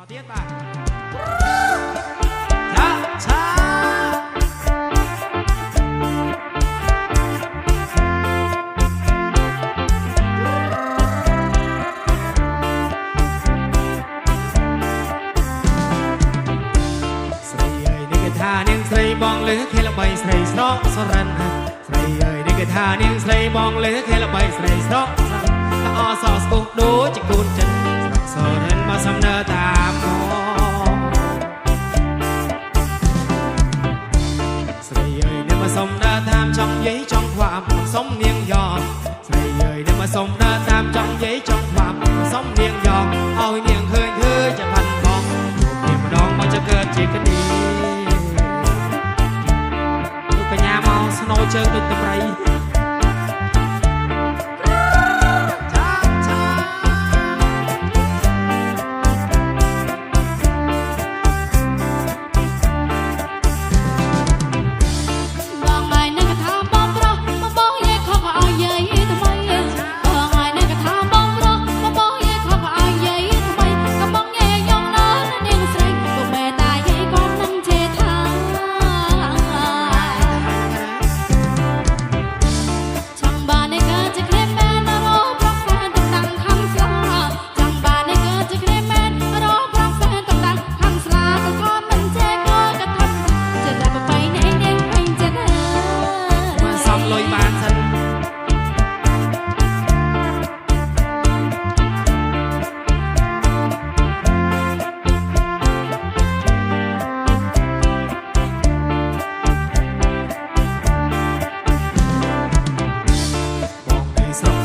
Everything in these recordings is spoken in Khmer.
ต่อទៀតបាទចាឆាស្រីអើយនេះគេថានាងស្រីបងលើខេល្បីស្រីស្រកសរិនស្រីអើយនេះគេថានាងស្រីបងលើខេល្បីស្រីស្រកអសស្គូដូចជាគូនចិត្តសរិនមកសំណើតាមមកស្រីអើយនេះមកសំណើតាមចង់យាយចង់ខ្វាប់សុំនាងយកស្រីអើយនេះមកសំណើតាមចង់យាយចង់ខ្វាប់សុំនាងយកឲ្យនាងឃើញធ្វើជាផាន់បងនេះម្ដងមកจะកើតជាគនីលោកបញ្ញាមកស្នូជើងដូចតម្រៃ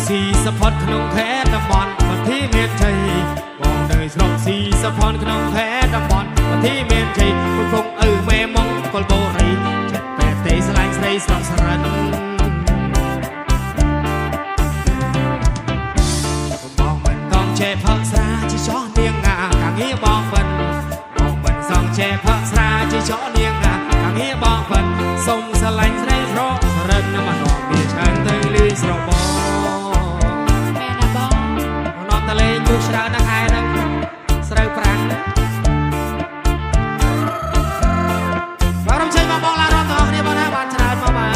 ស៊ីសផុតក្នុងខេត្តតំបន់វត្តមានជ័យបងនៅស្រុកស៊ីសផុតក្នុងខេត្តតំបន់វត្តមានជ័យកំពុងឪមេមង្គលបុរីចិត្តតែទេស្លាញ់ស្រីស្រុកសរិនបងមិនต้องចេះផឹកស្រាជាចោះនាងងាកាងារបងមិនមិនសងចេះផឹកស្រាជាចោះនាងងាកាងារបងមិនសុំស្លាញ់ស្រីស្រុកសរិនមកនាំមានឆ្ងាញ់ទៅលីស្រុកបងជួស្រើនឹងឯនឹងស្រូវប្រាំងបាទរំជើញបងឡារត់ទាំងគ្នាបងណាបានច្រើនមកបាទ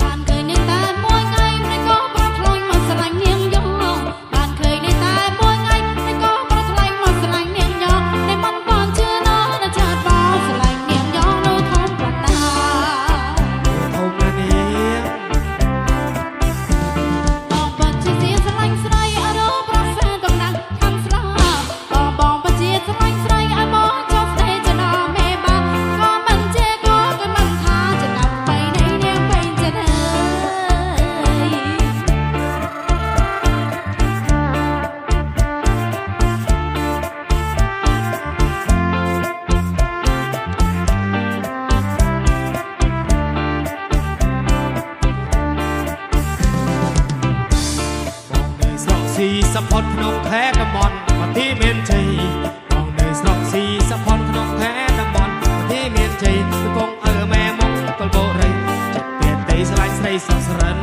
បានឃើញនេះតែមួយថ្ងៃមិនក៏ប្រត់ឆ្លុយមកស្រឡាញ់នាងយកបានឃើញនេះតែមួយថ្ងៃមិនក៏ប្រត់ឆ្លុយមកស្រឡាញ់នាងយកតែមិនបានជឿណោះចាត់បងស្រឡាញ់នាងយកនៅធំប្រណាធំណានេះស៊ីសផុតក្នុងខេត្តតំបន់វត្តមានជ័យបងនៅស្រុកស៊ីសផុតក្នុងខេត្តតំបន់វត្តមានជ័យកំពុងឪមេមង្គលបុរីចិត្តពេទេស្លាញ់ស្រីសុខសរិន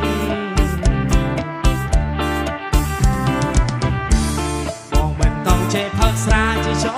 បងមិនต้องចេះផឹកស្រាជាចោះ